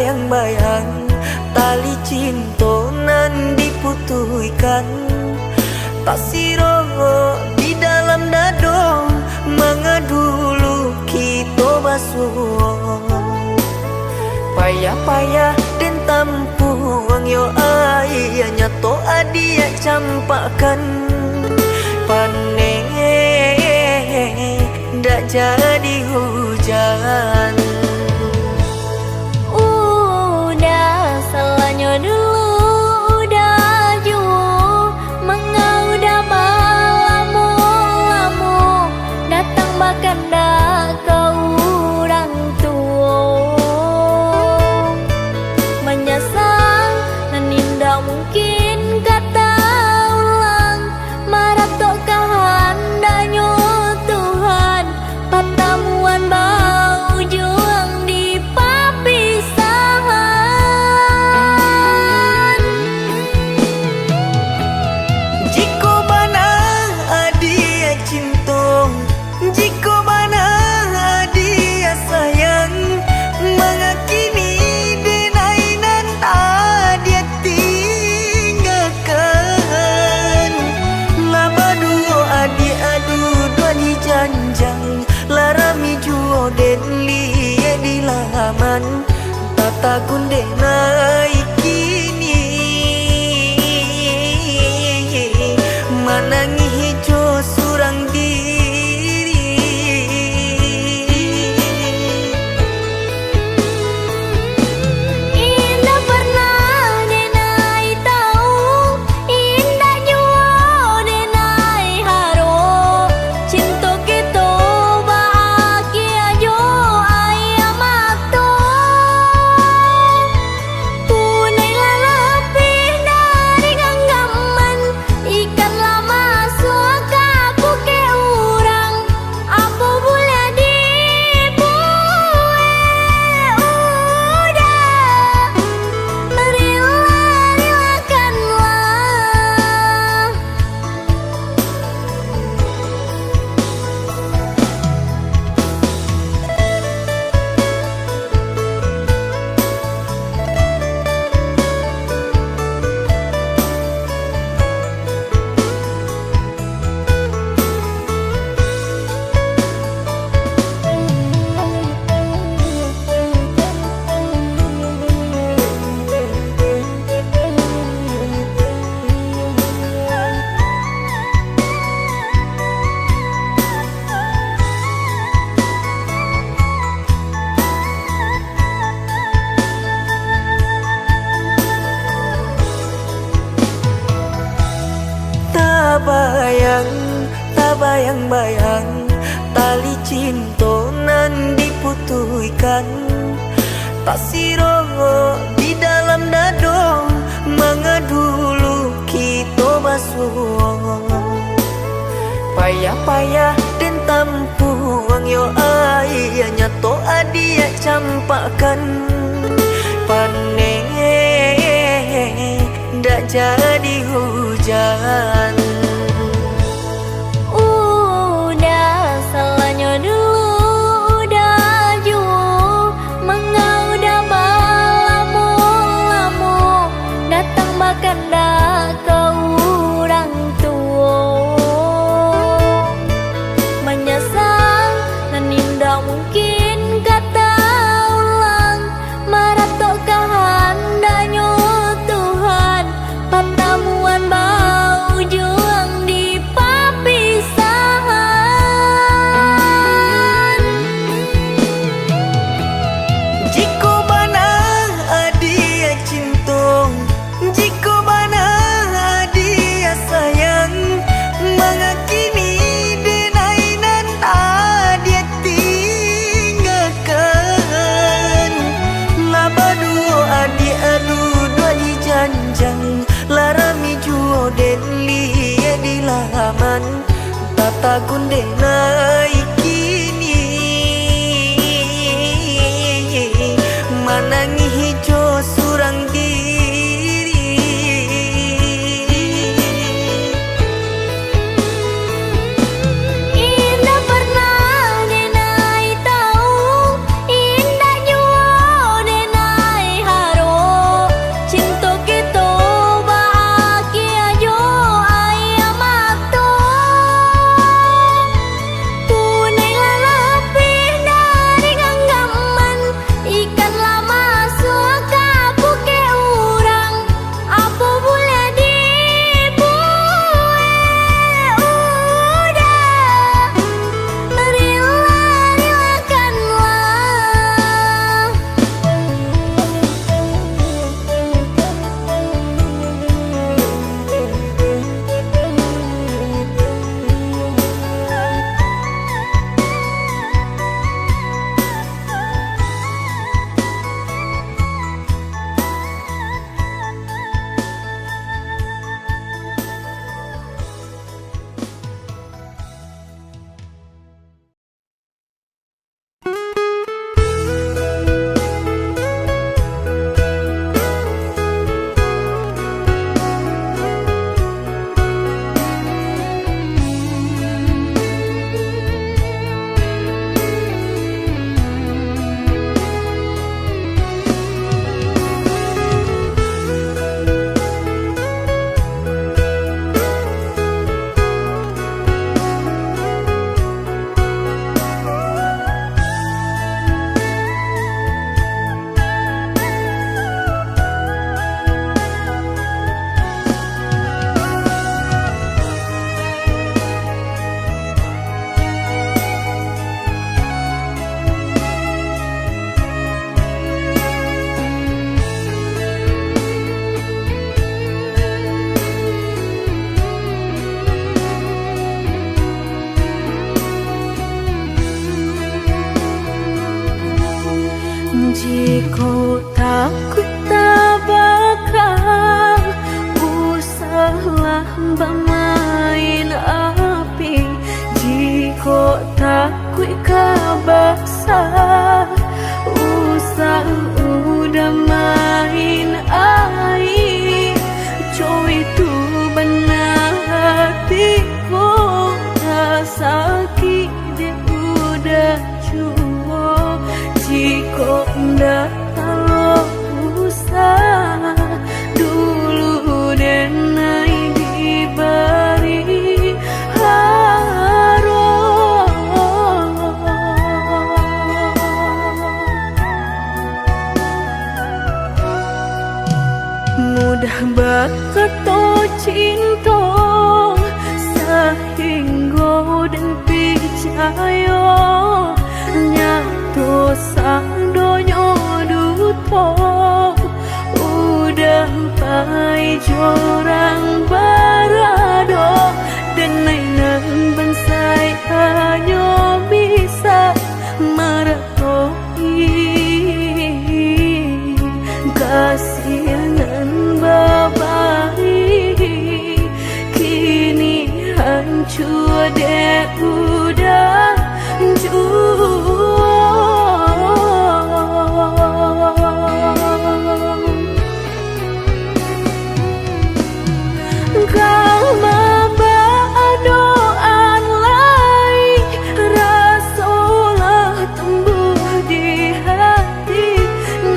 bayang-bayang tali cinta nan diputuhkan. Tak siro di dalam dado mengadulu kita basuh. Payah-payah dan tampuang yo ayahnya to adia campakan. Panen ndak jadi hujan. Udah salahnya dulu, udah jauh mengaudah malamu datang bahkan dah kau orang tua menyesal dan indah mungkin kata ulang marah tok kehendaknya Tuhan pertemuan bau juang di papisahan. Jika bana adia cinta, jika bana adia sayang, mengakini denainan adia tinggalkan. Laba duo adia adu dua di janjang, larami juo den liye di laman, tata kunde naik kini. Manangi hijau surang diri. Indah pernah denai tahu, indah jua denai haro. Cinta kita bahagia jo ayam mato. Punai lebih dari genggaman, ikan lama suaka buke urang. Apa boleh dibuat udah relakanlah. Tak bayang-bayang tali cinta nan diputuhkan. Tak siro di dalam dado mengadulu kita basuh. Payah-payah dan tampuang yo ayahnya to adia campakan. Panen ndak jadi hujan. Udah salahnya dulu, udah jauh mengaudah malamu datang bahkan dah kau orang tua menyesal dan indah mungkin kata ulang marah tok kehendaknya Tuhan pertemuan bau juang di papisahan. Jika bana adia cinta, jika bana adia sayang, mengakini denainan adia tinggalkan. Laba duo adia adu dua di janjang, larami juo den liye di laman, tata kunde naik kini. Manangi hijau surang diri. Indah pernah denai tahu, indah jua denai mudah bakato cinta sehingga dan percaya nyato sang donyo duto udah pai jorang barado dan nainan bansai hanya bisa meratoi kasihanan babai kini hancur deh udah kau maba doan lai rasolah tumbuh di hati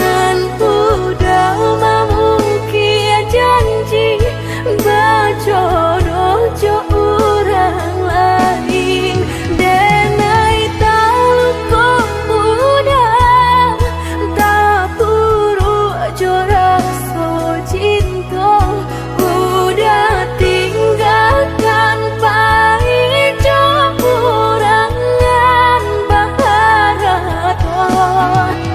nan udah memukir janji bajodoh jo orang lain denai tahu kok udah tak buru jo rasa cinta udah tinggalkan pahit jo urangan baharato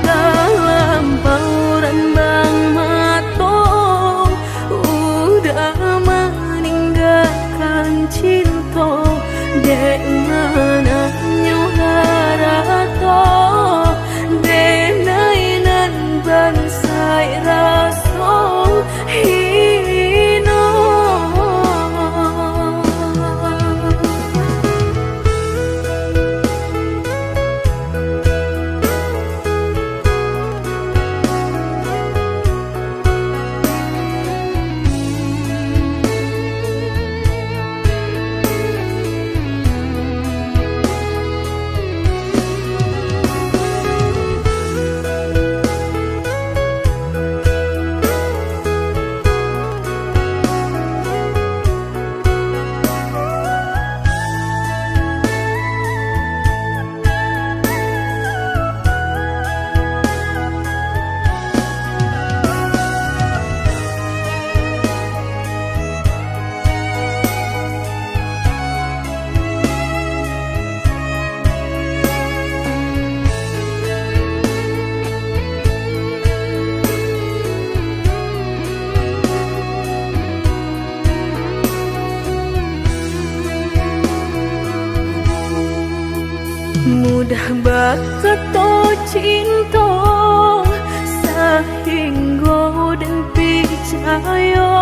dalam bauran bang mato udah meninggalkan cinta dek mana nyuharato denai nan bansai raso hino mudah bakato cinta sehingga dan percaya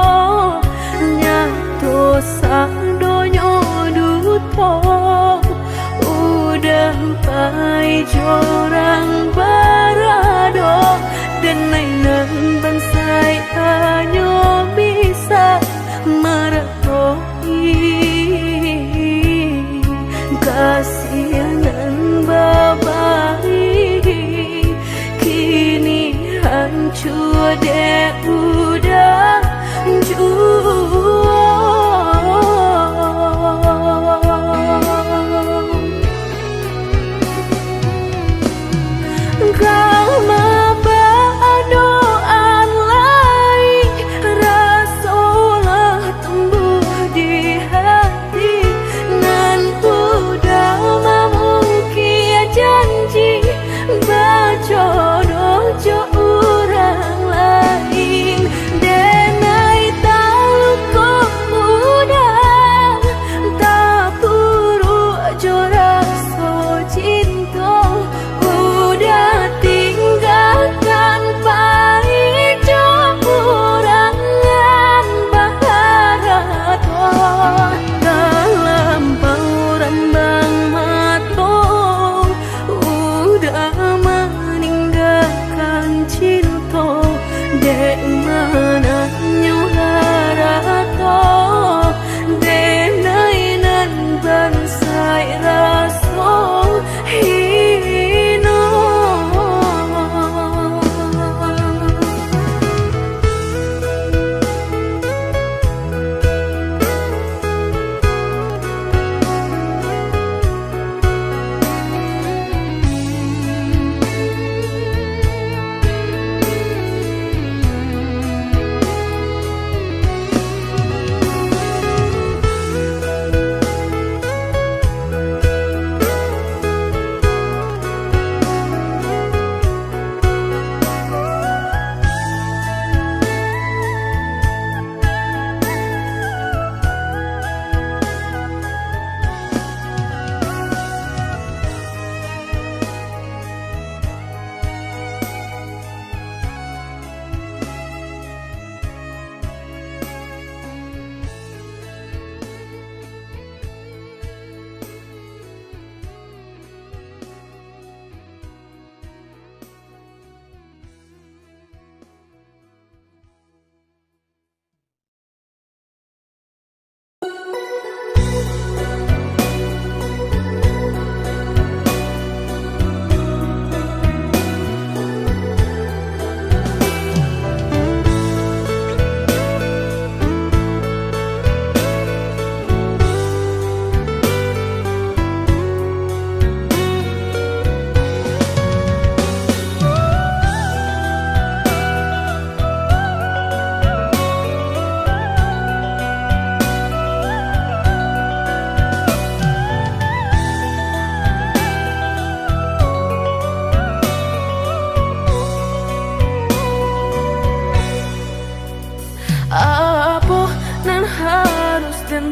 nyato sang donyo duto udah pai jorang barado dan nainan bansai hanya bisa meratoi kasihanan babai kini hancur deh udah kau maba doan lai rasolah tumbuh di hati nan udah memukir janji bajodoh jo orang lain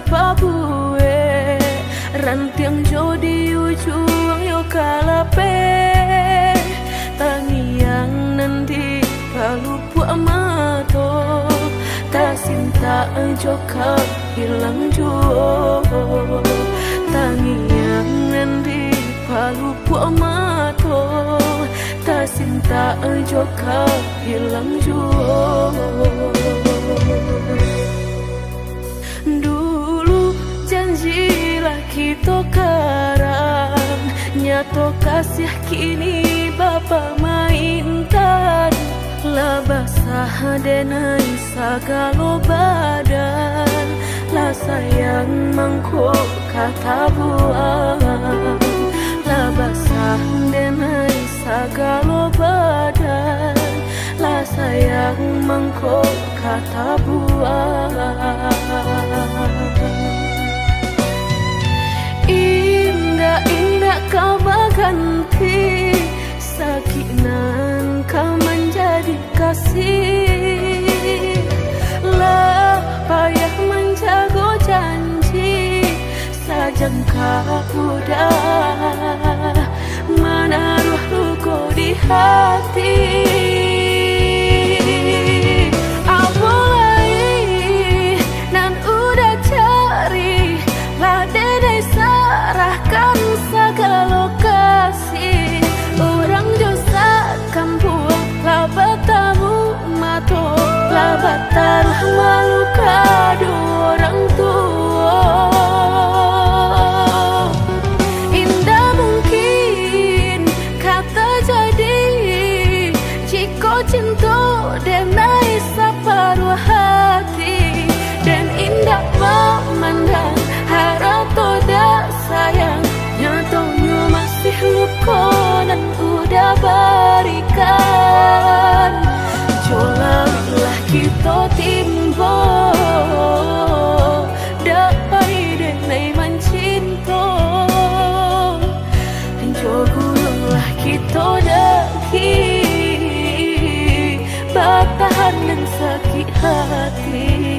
pabue rantiang jodi ujung yo kalape tangiang nanti palupu amato tak sinta joka hilang juo tangiang nanti palupu amato tak sinta joka hilang juo. Dulu janjilah kita karang, nyato kasih kini bapa mainkan. Lah basah denai sagalo badan, lah sayang mangkok kata buang. Lah basah denai sagalo badan, lah sayang mangkok kata buang. Indah-indah kau berganti, sakinan kau menjadi kasih. Lah payah menjaga janji, sajangka udah menaruh luka di hati. Serahkan segala lokasi orang josa kampung labat tamu mato labat taruh malu kado orang tua. Indah mungkin kata jadi jika cinta denai separuh hati dan indah memandang harap toda sayang nyatanya masih luka dan udah berikan. Jolalah kita timbo dapai denai mencinta, jogulah kita daki bertahan dan sakit hati.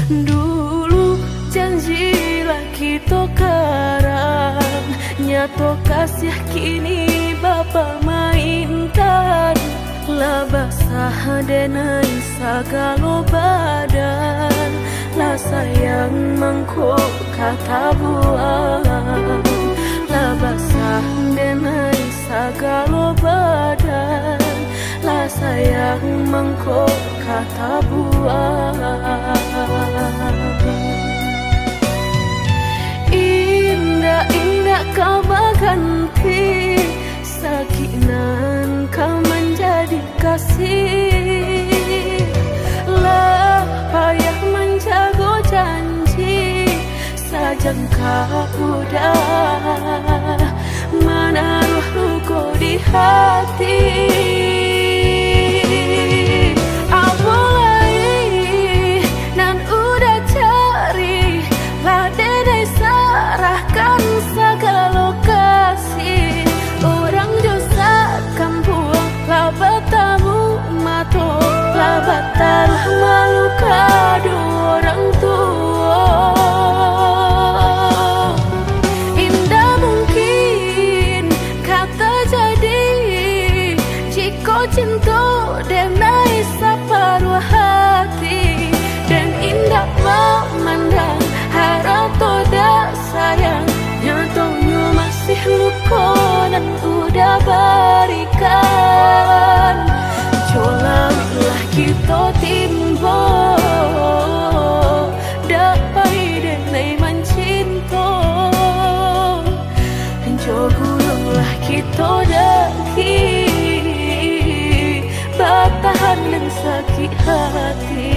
Dulu janjilah kita karang, nyato kasih kini bapa mainkan. Lah basah denai sagalo badan, lah sayang mangkok kata buang. Lah basah denai sagalo badan, lah sayang mangkok kata buang. Indah-indah kau berganti, sakinan kau menjadi kasih. Lah payah menjaga janji, sajangka udah menaruh luka di hati. Serahkan segala lokasi orang josa kampung labat tamu mato labat taruh malu kado orang tua. Indah mungkin kata jadi jika cinta denai separuh hati dan indah memandang harap toda sayang nyatanya masih luka dan udah berikan. Jolalah kita timbo dapai denai mencinta. hati.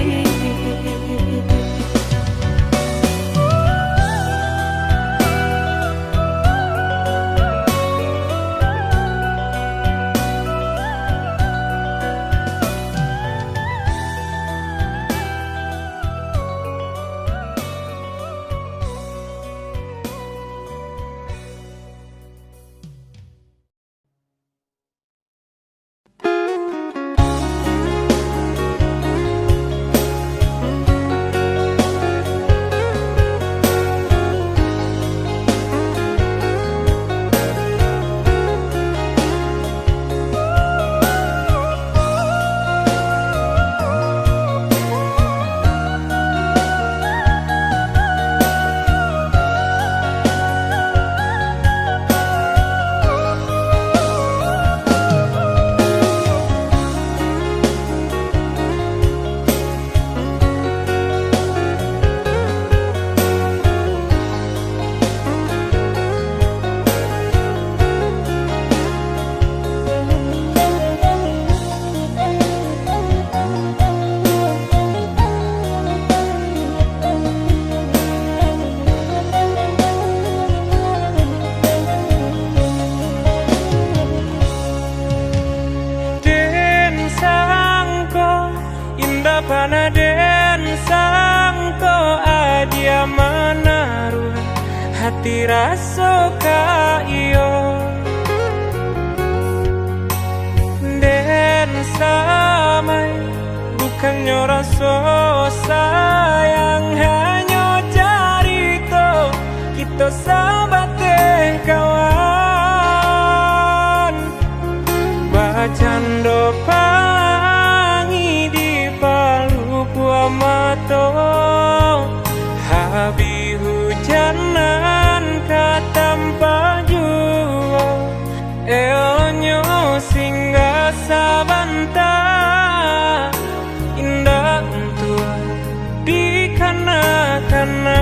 Panaden sangko adia menaruh hati rasa ka iyo den samai bukannya rasa sayang hanya carito kita sabate kawan bacando pangi di palu mato habi hujanan katampa jua elonyo singgah sabanta indah tua di kana-kana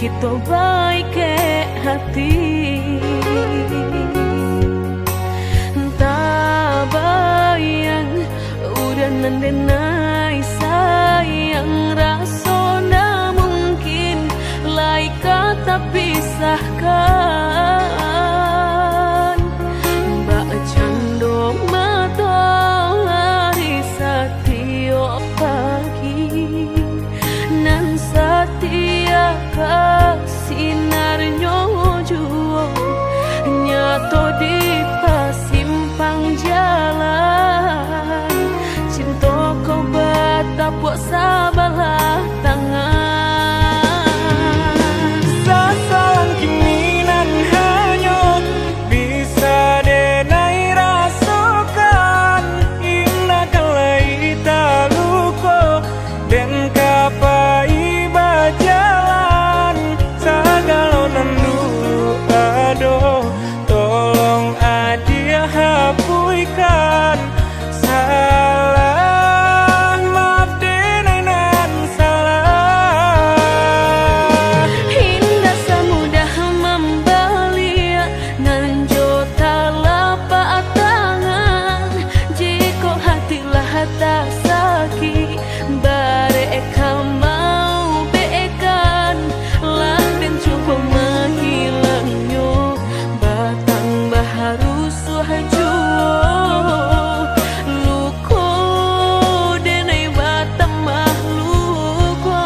kita baik ke hati tak bayang udah nandenai sayang rasona mungkin lain kata pisahkan mbak cando mata hari setiap pagi nan setia sinarnya juo nyato di pasimpang jalan cinta kau batapuk sabalah tangan sasalan kiminan hanyut bisa denai rasukan indah kalai taluko dan kapai bajalan sagalonan dulu aduh tolong adia hapuikan salah maaf denenan salah indah semudah membalia nan jota lapak tangan jika hatilah tak sakit bareka mau beekan lah dan cukup menghilangnya batang baharu suhajo luko denai batang mahluko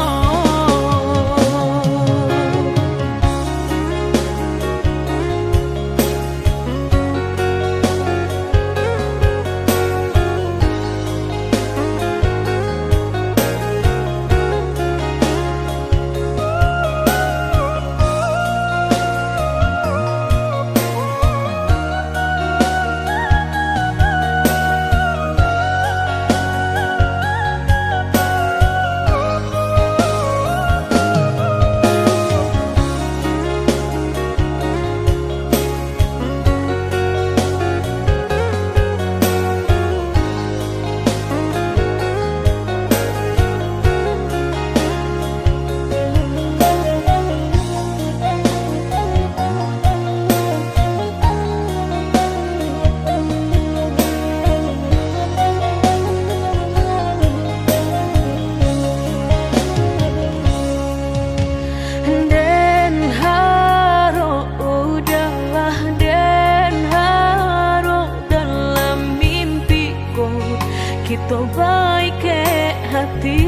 hati.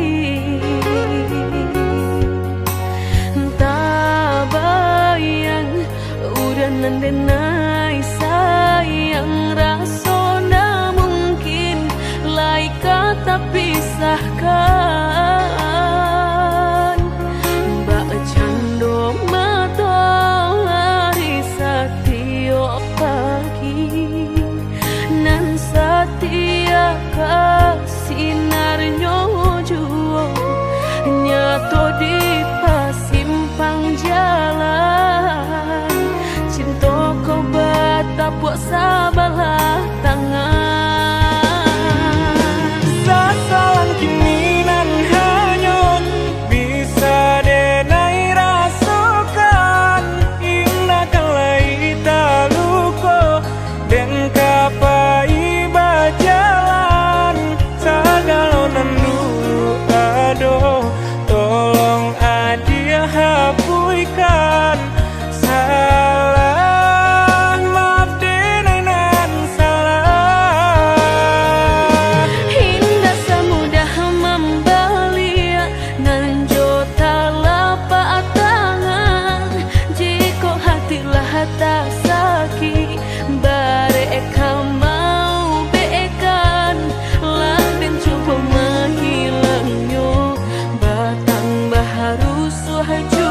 Tak bayang udah nandenai sayang, rasona mungkin lai kata pisahkan. Mbak cando matahari setiap pagi, nan setia kasinarnya juo nyato di pasimpang jalan. Cinta kau batapuk sabalah tangan. Sasalan kini nan hanyut bisa denai rasakan. Indah kalai taluko dan kapai bajalan. Sagalo nan dulu aduh tolong adia hapuikan. Salah maaf denai nan salah. Hingga semudah membelia nan jota lapak tangan. Jika hatilah tak sakit bareka mau beekan, lah dan coba menghilangnya batang baharu suhajuo.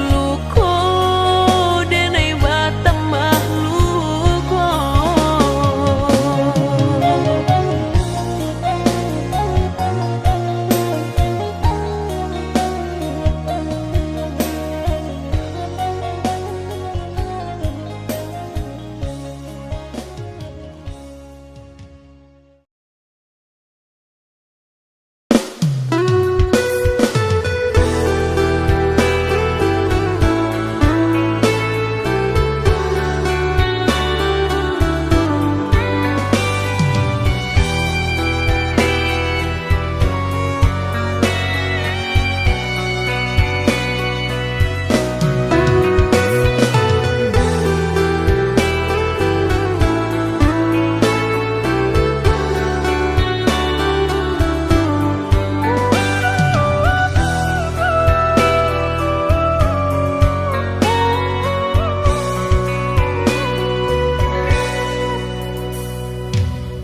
Luko denai batang mahluko.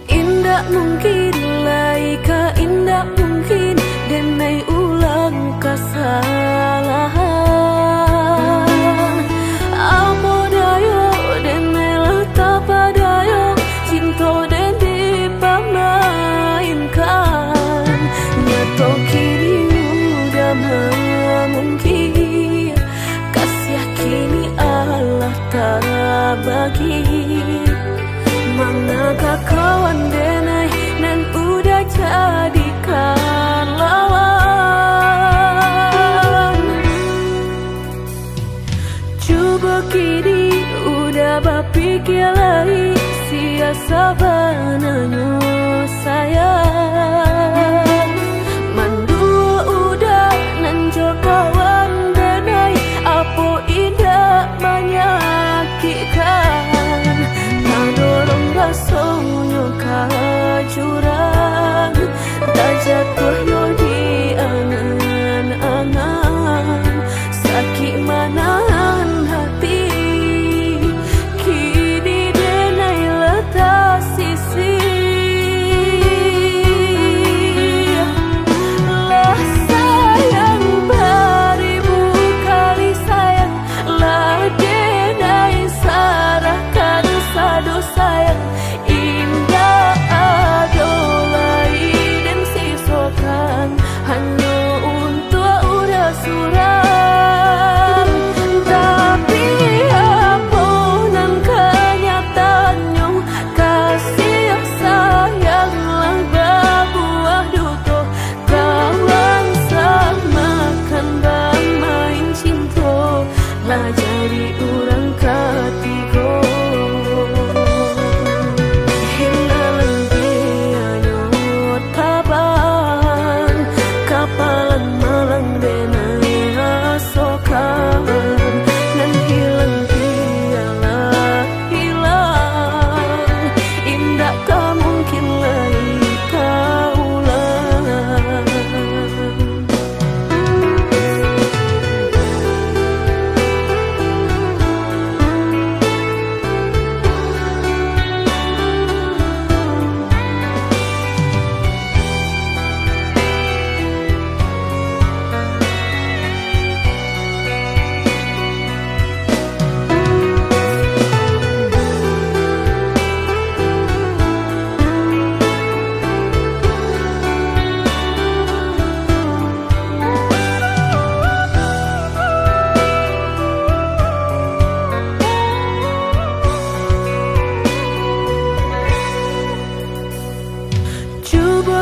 Indah mungkin laika indah mungkin denai ulang kesalahan. Apa dayo denai letak padayo cinta den dipamainkan. Nyato kini udah mungkin kasih kini Allah tak bagi. Manakah kawan denai nan udah jadikan lawan. Coba kini udah berpikir lagi siasa bananya sayang. Mandua udah nan jo kawan denai apa indah menyakitkan. Dorong rasanya kajurang, tak jatuh yo di angan-angan. Sakit manahan hati kini denai letak sisi. Lah sayang beribu kali sayang, lah denai sarahkan sadu sayang. Indah adolai dan sisokan.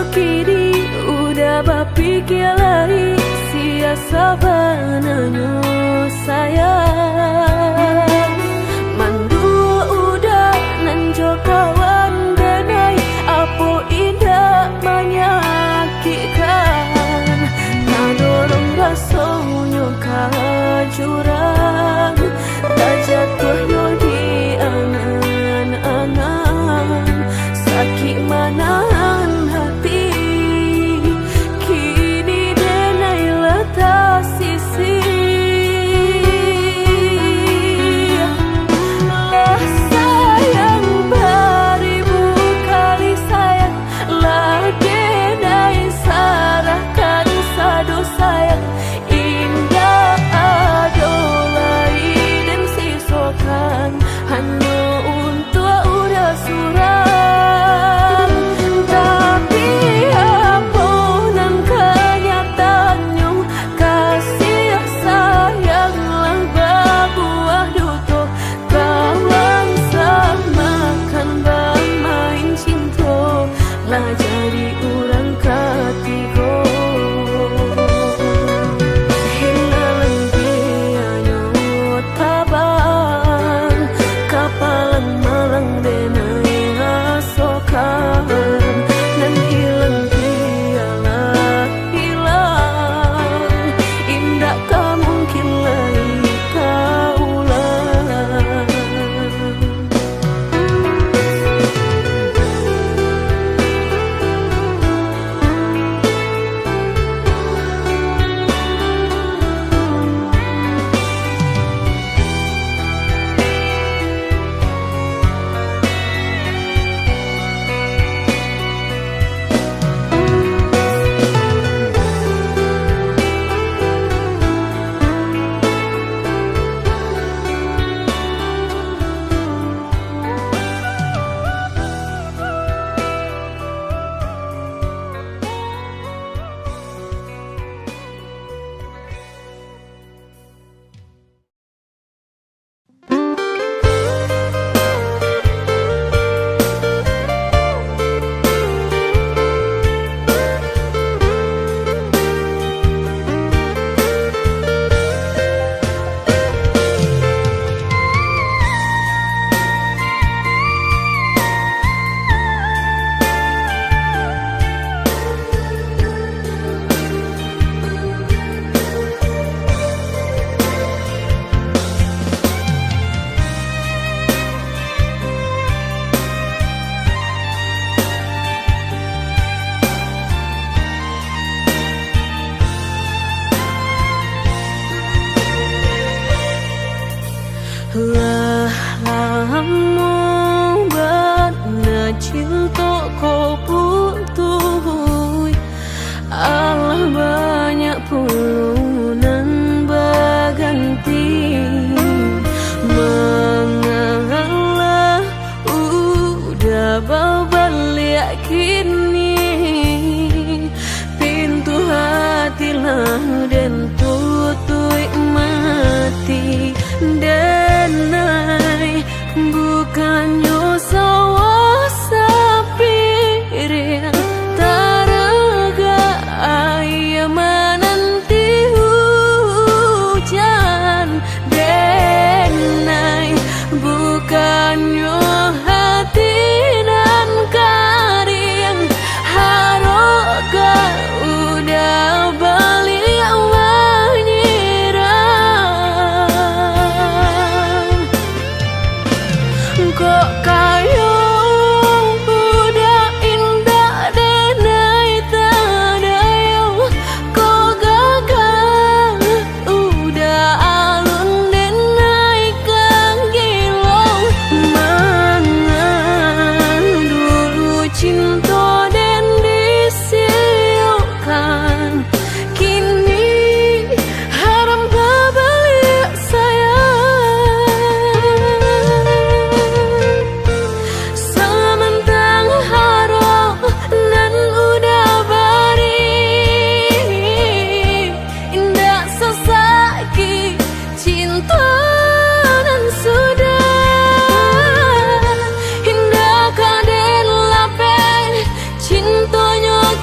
Kini udah berpikir lagi siasa bananyo sayang Mandu udah nanjo kawan denai Apo indah menyakitkan Nadorong rasonyo kajurang Tak jatuhnya di angan-angan Sakit manahan hati Kini denai letak sisi Lah sayang beribu kali sayang Lah denai sarahkan sadu sayang Indah adolai dan sisokan Hanya untuk udah suram Tapi apa nan kenyataannya Kasih sayang lang berbuah duto Kawan samakan bermain cinta Lah jadi orang ketiga Hilang biayanya tabang Kapalan malang denai asokan Dan hilang dialah hilang Indah tak mungkin lagi kaulang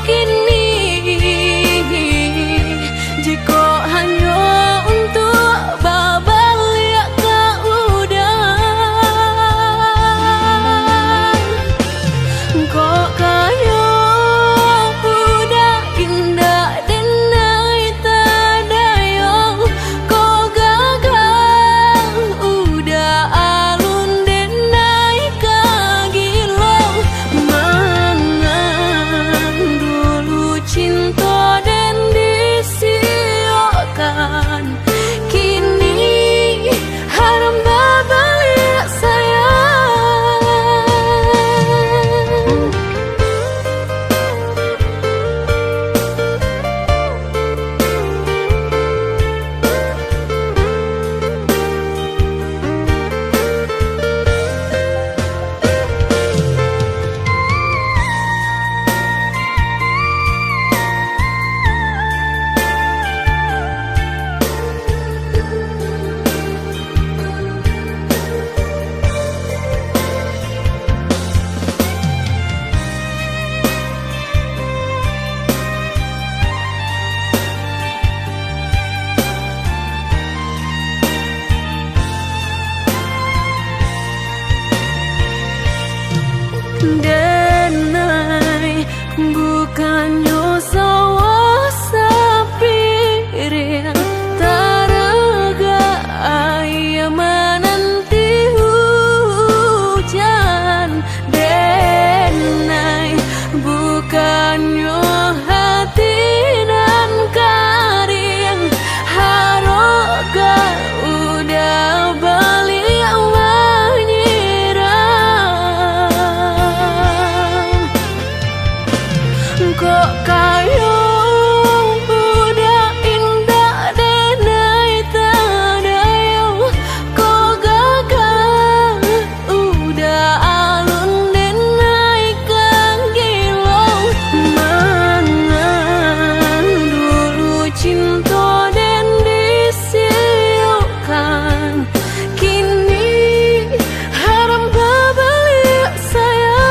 kini jika hanya untuk babalik ke udang kok kaya udah indah denai tadayong kok gagal udah alun denai kagilong mangan dulu cinta dan disiokan kini haram babalik sayang. Denai bukannya sawah sapirin taraga ayam menanti hujan denai bukannya hati dan karing haroga udah balik kok kaya udah indah denai tadayong kok gagal udah alun denai kagilong mangan dulu cinta dan disiukan kini haram babalik sayang.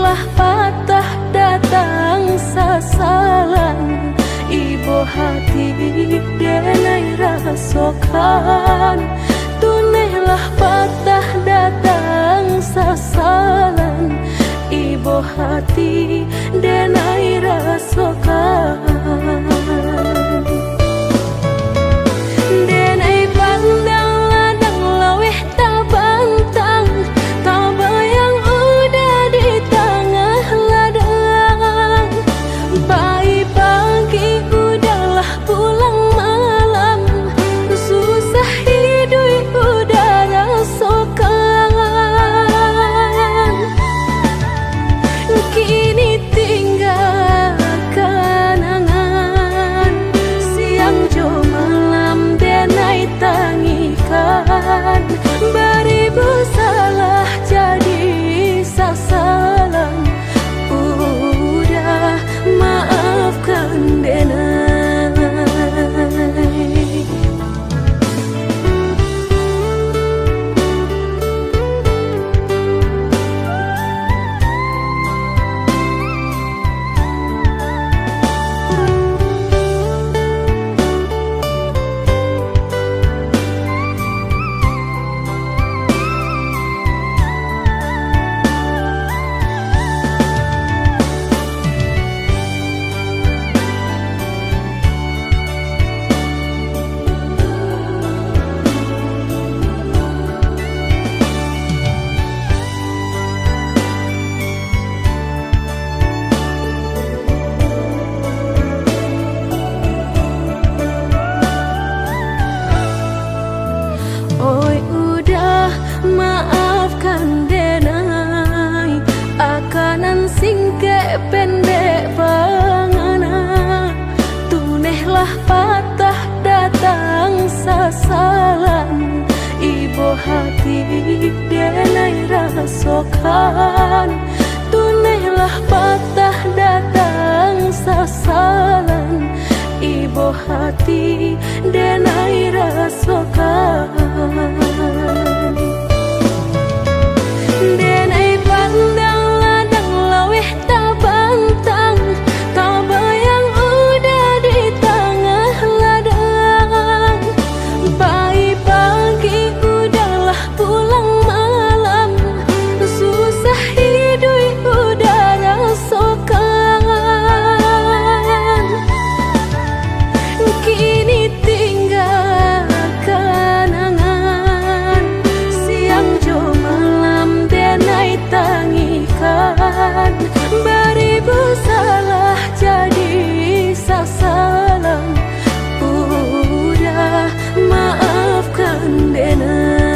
tunehlah patah datang sasalan, ibu hati denai rasokan. Tunehlah patah datang sasalan, ibu hati denai rasokan. Denai pandang ladang laweh tak bantang, tak bayang udah di tengah ladang. Pagi udahlah pulang malam, susah hidup udah rasakan. Kini tinggal kenangan, siang jo malam denai tangikan. Beribu salah jadi sasalan, udah maafkan denai. Oi udah maafkan denai, akanan singke pendek pangana. Tunehlah patah datang sasalan, ibu hati denai rasokan. Tunehlah patah datang sasalan, ibu hati denai rasokan. Denai pandang ladang laweh tak bantang, tak bayang udah di tengah ladang. Pagi udahlah pulang malam, susah hidup udah rasakan. Kini tinggal kenangan, siang jo malam denai tangikan. Beribu salah jadi sasalan, udah maafkan denai.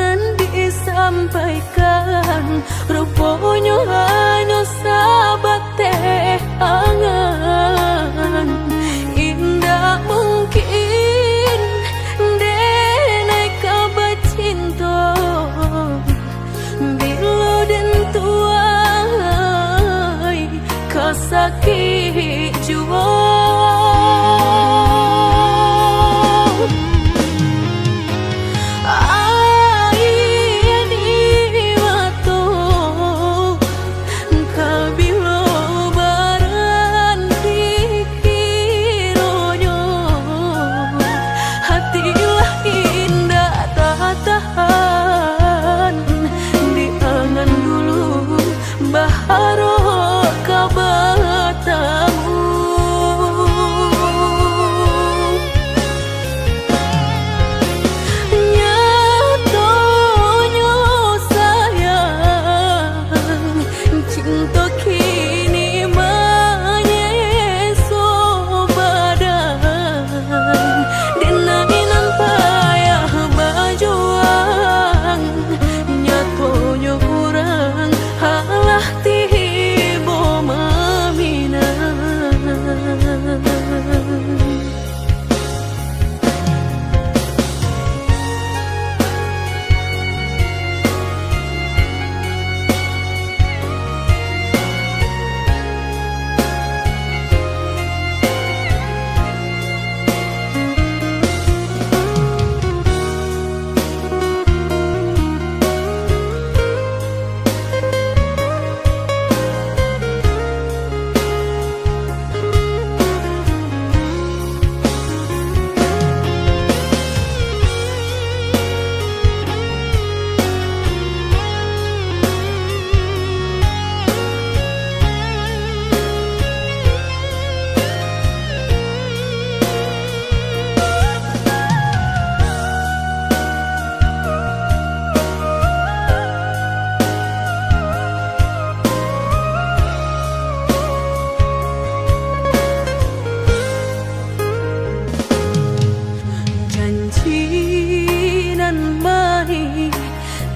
katonan disampaikan, rupanya hanya sahabat teh angan. Indah mungkin denai kabar cinta bila den tuai kasakit jua.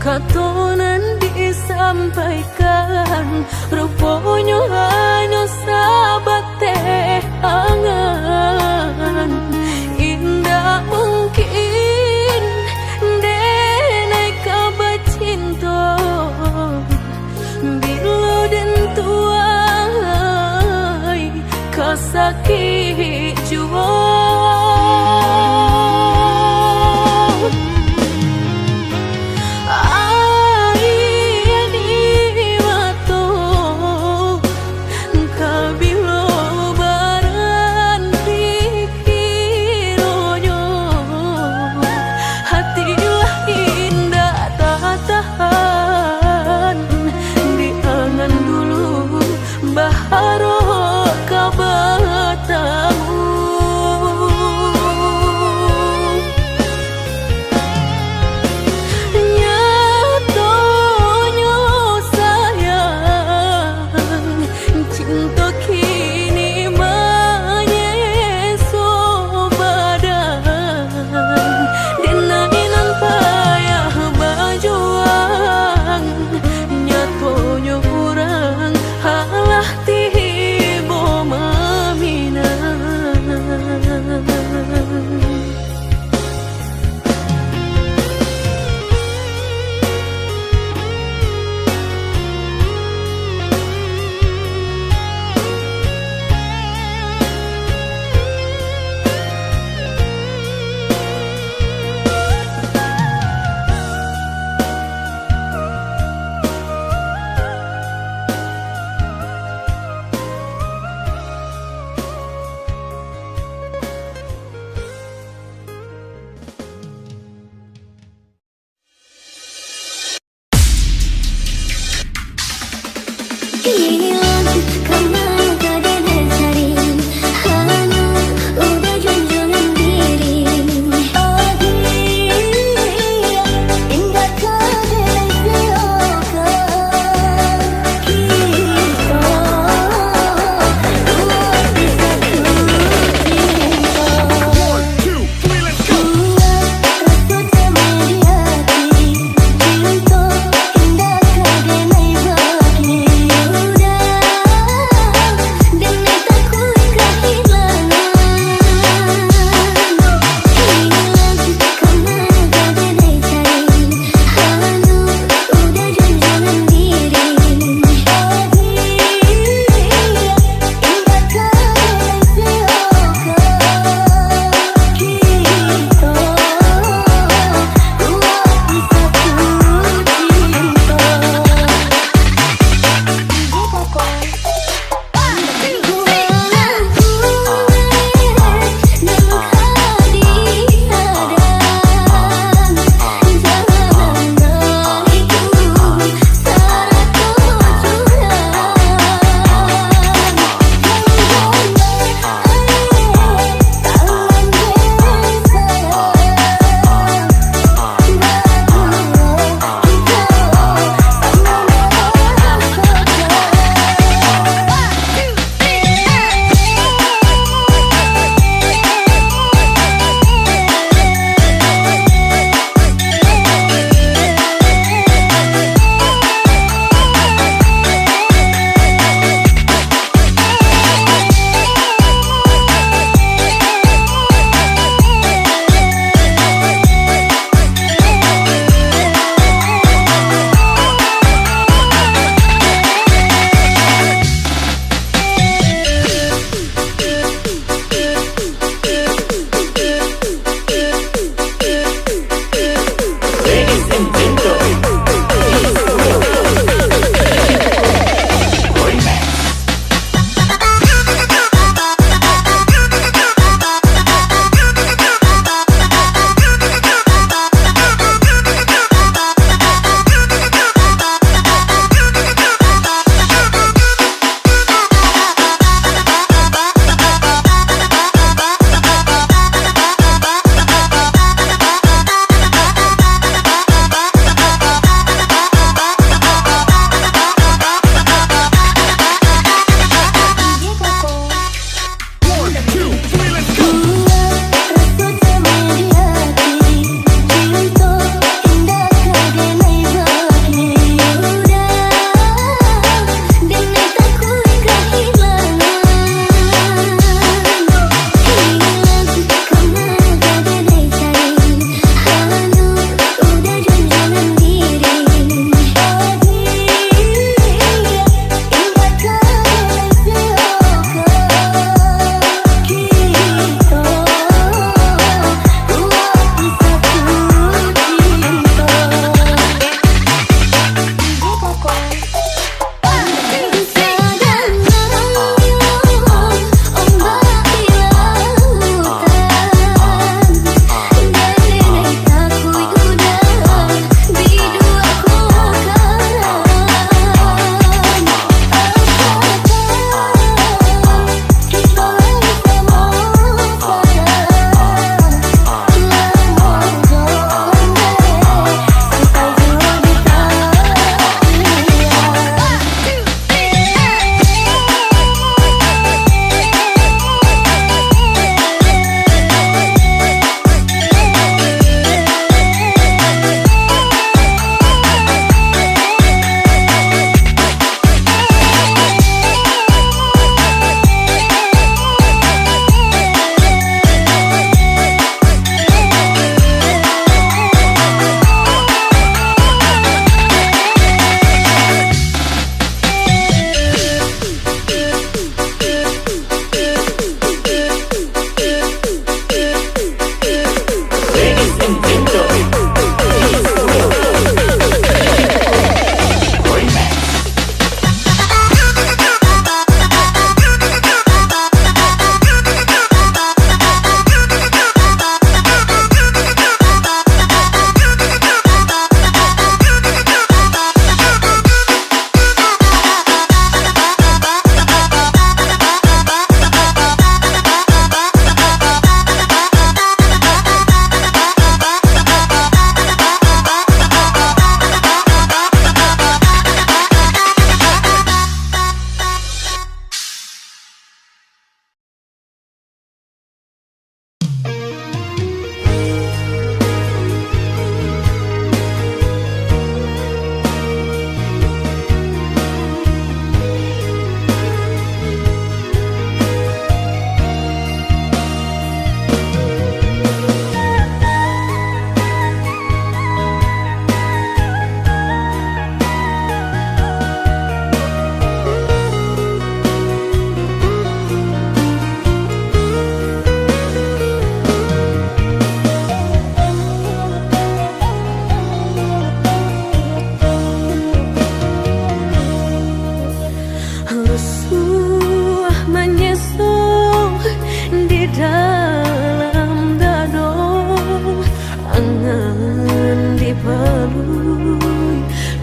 Katonan disampaikan, rupanya hanya sahabat teh angan. Indah mungkin denai kabar cinta bila den tuai kasakit jua.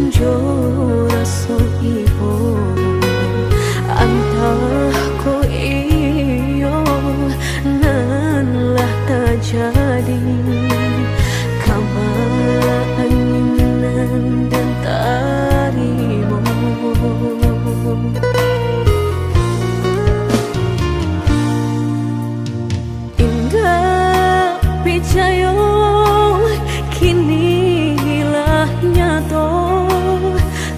jo raso ibo antah ko iyo nan lah terjadi keinginan dan tarimu indah picayo kini lah nyato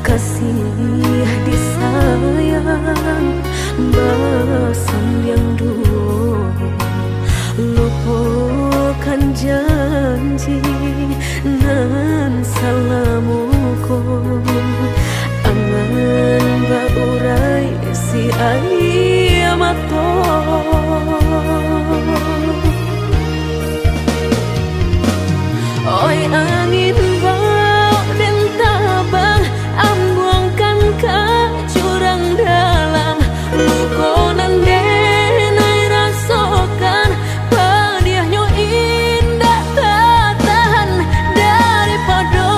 kasih disayang basan yang dulu lupakan janji nan salamuku angan baurai si ayamato oi angin bau dan tabang ambuangkan ke jurang dalam lukonan denai rasakan pedihnya indah tak tahan daripada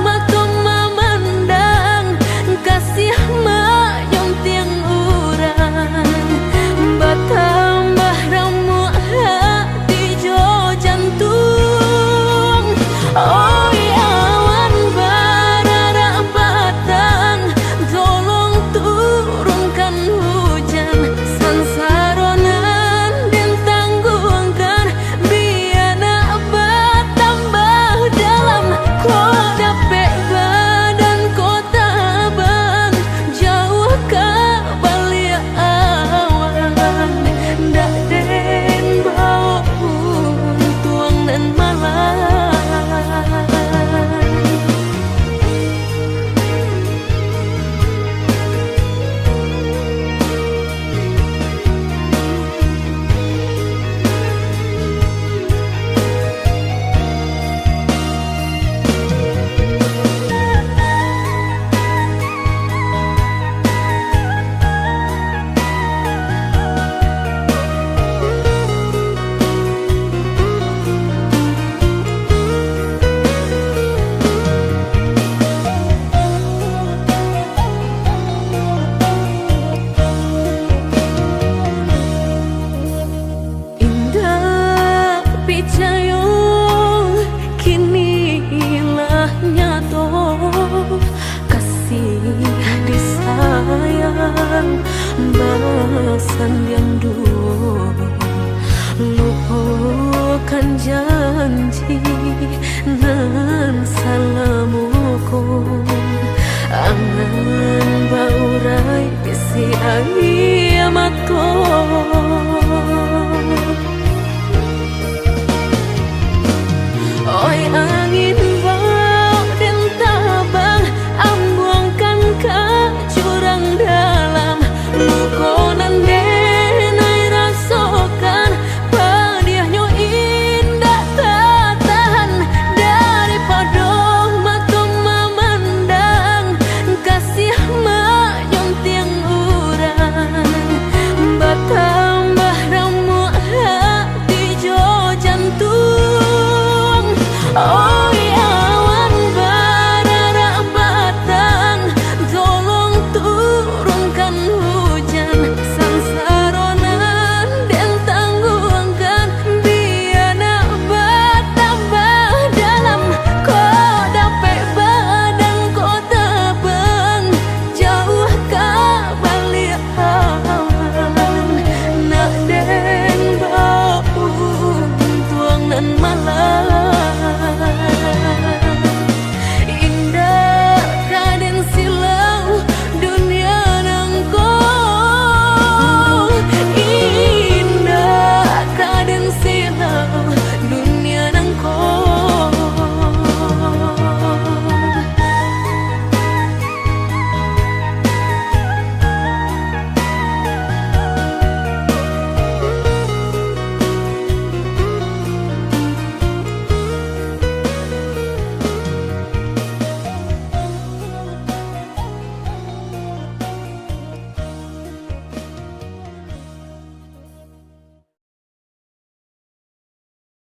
matung memandang kasih menyunting urang bertambah ramu hati jo jantung oi awan barara batang tolong turunkan hujan sansaronan dan tanggungkan biana bertambah dalam kau dapet badan kau tabang jauh ke balik awan dak den bau tuang dan malam picayo kini lah nyato kasih disayang basan yang dulu lupakan janji nan salamuku angan baurai si ayamato